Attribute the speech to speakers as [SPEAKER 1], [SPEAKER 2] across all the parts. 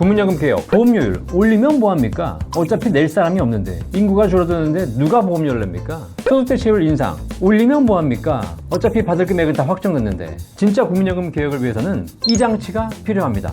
[SPEAKER 1] 국민연금 개혁, 보험료율 올리면 뭐합니까? 어차피 낼 사람이 없는데, 인구가 줄어드는데 누가 보험료를 냅니까? 소득대체율 인상 올리면 뭐합니까? 어차피 받을 금액은 다 확정됐는데. 진짜 국민연금 개혁을 위해서는 이 장치가 필요합니다.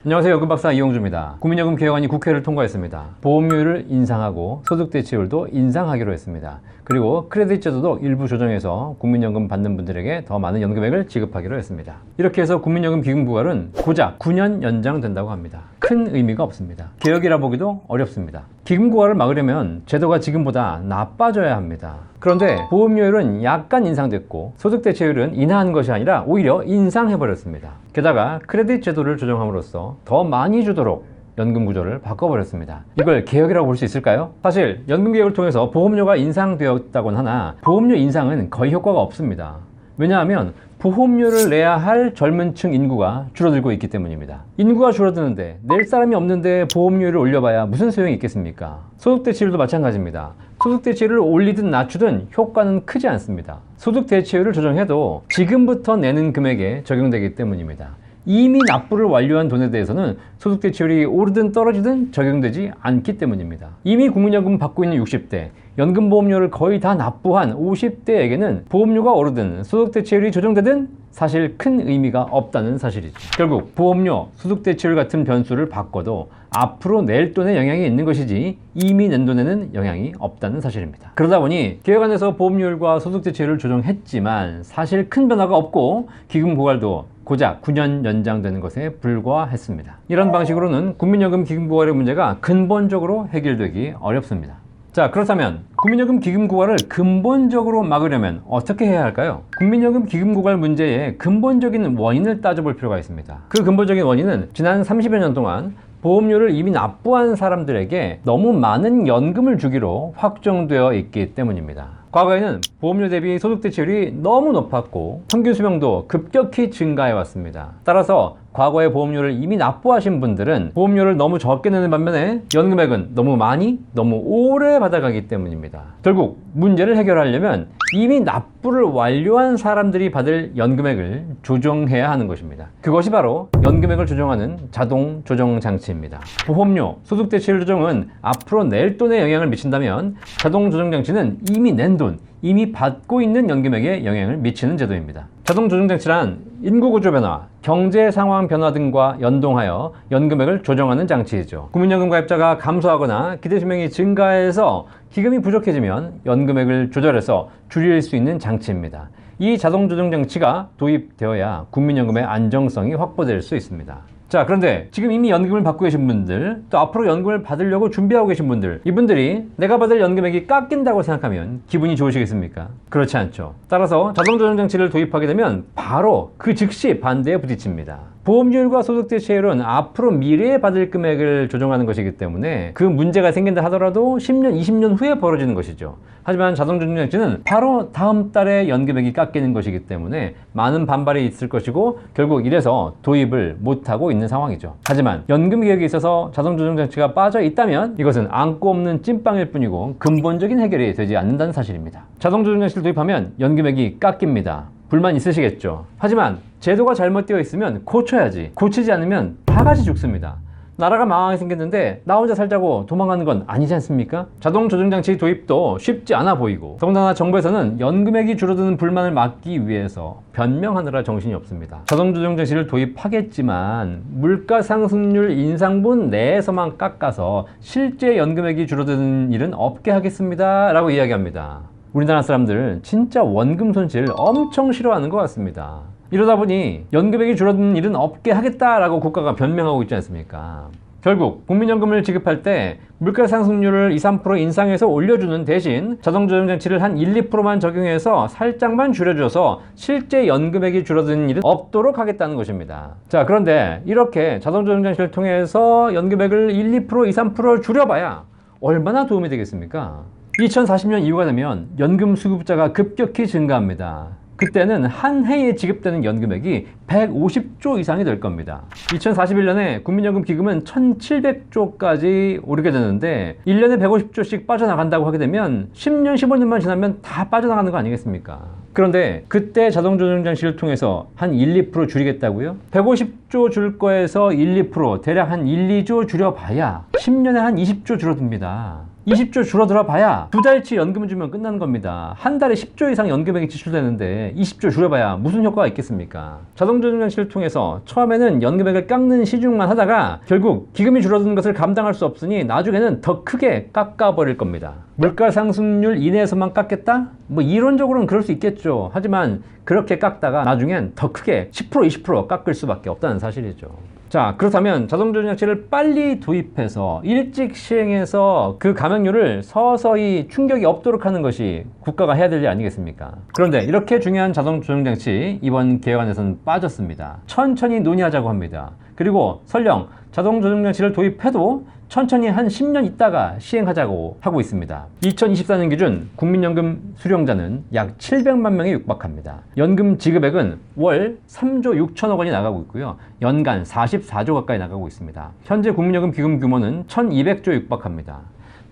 [SPEAKER 1] 안녕하세요. 연금박사 이용주입니다. 국민연금 개혁안이 국회를 통과했습니다. 보험료율을 인상하고 소득대체율도 인상하기로 했습니다. 그리고 크레딧 제도도 일부 조정해서 국민연금 받는 분들에게 더 많은 연금액을 지급하기로 했습니다. 이렇게 해서 국민연금 기금부활은 고작 9년 연장된다고 합니다. 큰 의미가 없습니다. 개혁이라 보기도 어렵습니다. 기금고갈을 막으려면 제도가 지금보다 나빠져야 합니다. 그런데 보험료율은 약간 인상됐고 소득대체율은 인하한 것이 아니라 오히려 인상해버렸습니다. 게다가 크레딧 제도를 조정함으로써 더 많이 주도록 연금 구조를 바꿔버렸습니다. 이걸 개혁이라고 볼 수 있을까요? 사실 연금 개혁을 통해서 보험료가 인상되었다곤 하나 보험료 인상은 거의 효과가 없습니다. 왜냐하면 보험료를 내야 할 젊은 층 인구가 줄어들고 있기 때문입니다. 인구가 줄어드는데 낼 사람이 없는데 보험료를 올려봐야 무슨 소용이 있겠습니까? 소득대체율도 마찬가지입니다. 소득대체율을 올리든 낮추든 효과는 크지 않습니다. 소득대체율을 조정해도 지금부터 내는 금액에 적용되기 때문입니다. 이미 납부를 완료한 돈에 대해서는 소득대체율이 오르든 떨어지든 적용되지 않기 때문입니다. 이미 국민연금 받고 있는 60대, 연금보험료를 거의 다 납부한 50대에게는 보험료가 오르든 소득대체율이 조정되든 사실 큰 의미가 없다는 사실이죠. 결국 보험료, 소득대체율 같은 변수를 바꿔도 앞으로 낼 돈에 영향이 있는 것이지 이미 낸 돈에는 영향이 없다는 사실입니다. 그러다 보니 개혁안에서 보험료율과 소득대체율을 조정했지만 사실 큰 변화가 없고 기금고갈도 고작 9년 연장되는 것에 불과했습니다. 이런 방식으로는 국민연금 기금고갈의 문제가 근본적으로 해결되기 어렵습니다. 자, 그렇다면 국민연금 기금고갈을 근본적으로 막으려면 어떻게 해야 할까요? 국민연금 기금고갈 문제의 근본적인 원인을 따져볼 필요가 있습니다. 그 근본적인 원인은 지난 30여 년 동안 보험료를 이미 납부한 사람들에게 너무 많은 연금을 주기로 확정되어 있기 때문입니다. 과거에는 보험료 대비 소득대체율이 너무 높았고 평균 수명도 급격히 증가해 왔습니다. 따라서 과거에 보험료를 이미 납부하신 분들은 보험료를 너무 적게 내는 반면에 연금액은 너무 많이, 너무 오래 받아가기 때문입니다. 결국 문제를 해결하려면 이미 납부를 완료한 사람들이 받을 연금액을 조정해야 하는 것입니다. 그것이 바로 연금액을 조정하는 자동 조정 장치입니다. 보험료, 소득대체율 조정은 앞으로 낼 돈에 영향을 미친다면 자동 조정 장치는 이미 낸 돈, 이미 받고 있는 연금액에 영향을 미치는 제도입니다. 자동 조정 장치란 인구 구조 변화, 경제 상황 변화 등과 연동하여 연금액을 조정하는 장치이죠. 국민연금 가입자가 감소하거나 기대 수명이 증가해서 기금이 부족해지면 연금액을 조절해서 줄일 수 있는 장치입니다. 이 자동 조정 장치가 도입되어야 국민연금의 안정성이 확보될 수 있습니다. 자, 그런데 지금 이미 연금을 받고 계신 분들, 또 앞으로 연금을 받으려고 준비하고 계신 분들, 이분들이 내가 받을 연금액이 깎인다고 생각하면 기분이 좋으시겠습니까? 그렇지 않죠. 따라서 자동조정장치를 도입하게 되면 바로 그 즉시 반대에 부딪힙니다. 보험료율과 소득대체율은 앞으로 미래에 받을 금액을 조정하는 것이기 때문에 그 문제가 생긴다 하더라도 10년, 20년 후에 벌어지는 것이죠. 하지만 자동조정장치는 바로 다음 달에 연금액이 깎이는 것이기 때문에 많은 반발이 있을 것이고 결국 이래서 도입을 못하고 있는 상황이죠. 하지만 연금 개혁에 있어서 자동조정장치가 빠져 있다면 이것은 안고 없는 찐빵일 뿐이고 근본적인 해결이 되지 않는다는 사실입니다. 자동조정장치를 도입하면 연금액이 깎입니다. 불만 있으시겠죠. 하지만 제도가 잘못되어 있으면 고쳐야지. 고치지 않으면 다 같이 죽습니다. 나라가 망하게 생겼는데 나 혼자 살자고 도망가는 건 아니지 않습니까? 자동 조정장치 도입도 쉽지 않아 보이고 더군다나 정부에서는 연금액이 줄어드는 불만을 막기 위해서 변명하느라 정신이 없습니다. 자동 조정장치를 도입하겠지만 물가 상승률 인상분 내에서만 깎아서 실제 연금액이 줄어드는 일은 없게 하겠습니다 라고 이야기합니다. 우리나라 사람들 진짜 원금 손실 엄청 싫어하는 것 같습니다. 이러다 보니 연금액이 줄어드는 일은 없게 하겠다라고 국가가 변명하고 있지 않습니까? 결국 국민연금을 지급할 때 물가 상승률을 2, 3% 인상해서 올려주는 대신 자동조정장치를 한 1, 2%만 적용해서 살짝만 줄여줘서 실제 연금액이 줄어드는 일은 없도록 하겠다는 것입니다. 자, 그런데 이렇게 자동조정장치를 통해서 연금액을 1, 2%, 2, 3% 줄여봐야 얼마나 도움이 되겠습니까? 2040년 이후가 되면 연금 수급자가 급격히 증가합니다. 그때는 한 해에 지급되는 연금액이 150조 이상이 될 겁니다. 2041년에 국민연금 기금은 1700조까지 오르게 되는데 1년에 150조씩 빠져나간다고 하게 되면 10년, 15년만 지나면 다 빠져나가는 거 아니겠습니까? 그런데 그때 자동조정 장치를 통해서 한 1, 2% 줄이겠다고요? 150조 줄 거에서 1, 2% 대략 한 1, 2조 줄여봐야 10년에 한 20조 줄어듭니다. 20조 줄어들어 봐야 두 달치 연금을 주면 끝나는 겁니다. 한 달에 10조 이상 연금액이 지출되는데 20조 줄여봐야 무슨 효과가 있겠습니까? 자동조정 장치를 통해서 처음에는 연금액을 깎는 시중만 하다가 결국 기금이 줄어드는 것을 감당할 수 없으니 나중에는 더 크게 깎아버릴 겁니다. 물가 상승률 이내에서만 깎겠다? 뭐 이론적으로는 그럴 수 있겠죠. 하지만 그렇게 깎다가 나중엔 더 크게 10% 20% 깎을 수밖에 없다는 사실이죠. 자, 그렇다면 자동조정 장치를 빨리 도입해서 일찍 시행해서 그 감액률을 서서히 충격이 없도록 하는 것이 국가가 해야 될 일 아니겠습니까? 그런데 이렇게 중요한 자동조정 장치 이번 개헌에서는 빠졌습니다. 천천히 논의하자고 합니다. 그리고 설령 자동조정 장치를 도입해도 천천히 한 10년 있다가 시행하자고 하고 있습니다. 2024년 기준 국민연금 수령자는 약 700만 명에 육박합니다. 연금 지급액은 월 3조 6천억 원이 나가고 있고요. 연간 44조 가까이 나가고 있습니다. 현재 국민연금 기금 규모는 1200조에 육박합니다.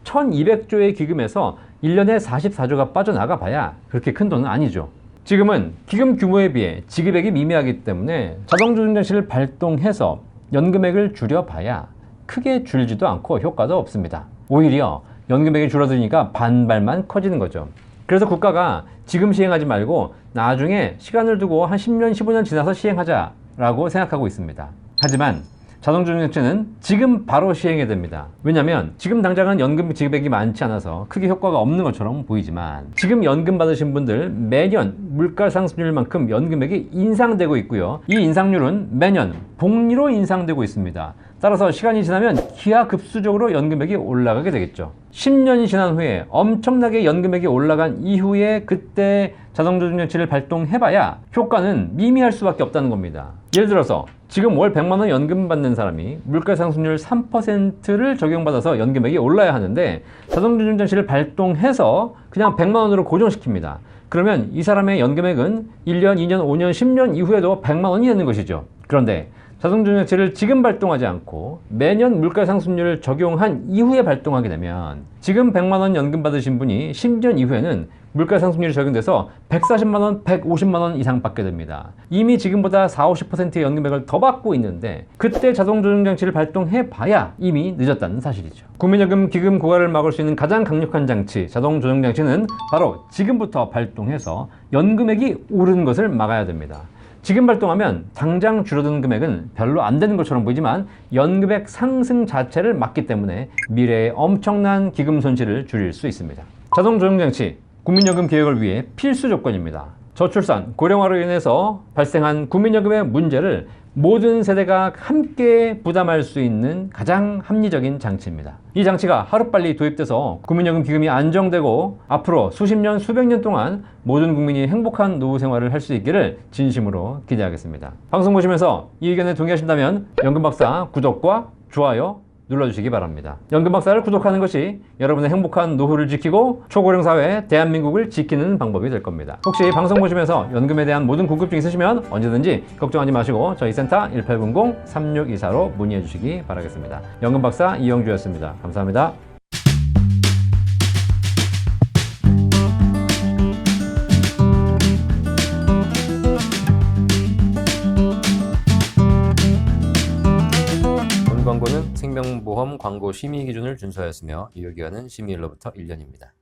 [SPEAKER 1] 1200조의 기금에서 1년에 44조가 빠져나가 봐야 그렇게 큰 돈은 아니죠. 지금은 기금 규모에 비해 지급액이 미미하기 때문에 자동조정 장치를 발동해서 연금액을 줄여봐야 크게 줄지도 않고 효과도 없습니다. 오히려 연금액이 줄어드니까 반발만 커지는 거죠. 그래서 국가가 지금 시행하지 말고 나중에 시간을 두고 한 10년, 15년 지나서 시행하자라고 생각하고 있습니다. 하지만 자동조정 장치는 지금 바로 시행해야 됩니다. 왜냐하면 지금 당장은 연금 지급액이 많지 않아서 크게 효과가 없는 것처럼 보이지만 지금 연금 받으신 분들 매년 물가 상승률만큼 연금액이 인상되고 있고요. 이 인상률은 매년 복리로 인상되고 있습니다. 따라서 시간이 지나면 기하급수적으로 연금액이 올라가게 되겠죠. 10년이 지난 후에 엄청나게 연금액이 올라간 이후에 그때 자동조정 장치를 발동해봐야 효과는 미미할 수밖에 없다는 겁니다. 예를 들어서 지금 월 100만 원 연금 받는 사람이 물가 상승률 3%를 적용받아서 연금액이 올라야 하는데 자동조정 장치를 발동해서 그냥 100만 원으로 고정시킵니다. 그러면 이 사람의 연금액은 1년, 2년, 5년, 10년 이후에도 100만 원이 되는 것이죠. 그런데 자동조정 장치를 지금 발동하지 않고 매년 물가 상승률을 적용한 이후에 발동하게 되면 지금 100만 원 연금 받으신 분이 10년 이후에는 물가 상승률이 적용돼서 140만 원, 150만 원 이상 받게 됩니다. 이미 지금보다 40, 50%의 연금액을 더 받고 있는데 그때 자동조정 장치를 발동해 봐야 이미 늦었다는 사실이죠. 국민연금 기금 고갈을 막을 수 있는 가장 강력한 장치, 자동조정 장치는 바로 지금부터 발동해서 연금액이 오르는 것을 막아야 됩니다. 지금 발동하면 당장 줄어드는 금액은 별로 안 되는 것처럼 보이지만 연금액 상승 자체를 막기 때문에 미래에 엄청난 기금 손실을 줄일 수 있습니다. 자동조정장치, 국민연금 개혁을 위해 필수 조건입니다. 저출산, 고령화로 인해서 발생한 국민연금의 문제를 모든 세대가 함께 부담할 수 있는 가장 합리적인 장치입니다. 이 장치가 하루빨리 도입돼서 국민연금 기금이 안정되고 앞으로 수십 년, 수백 년 동안 모든 국민이 행복한 노후 생활을 할 수 있기를 진심으로 기대하겠습니다. 방송 보시면서 이 의견에 동의하신다면 연금박사 구독과 좋아요 눌러주시기 바랍니다. 연금박사를 구독하는 것이 여러분의 행복한 노후를 지키고 초고령 사회 대한민국을 지키는 방법이 될 겁니다. 혹시 방송 보시면서 연금에 대한 모든 궁금증 있으시면 언제든지 걱정하지 마시고 저희 센터 1800-3624로 문의해 주시기 바라겠습니다. 연금박사 이영주였습니다. 감사합니다.
[SPEAKER 2] 광고는 생명보험 광고 심의 기준을 준수하였으며 유효기간은 심의일로부터 1년입니다.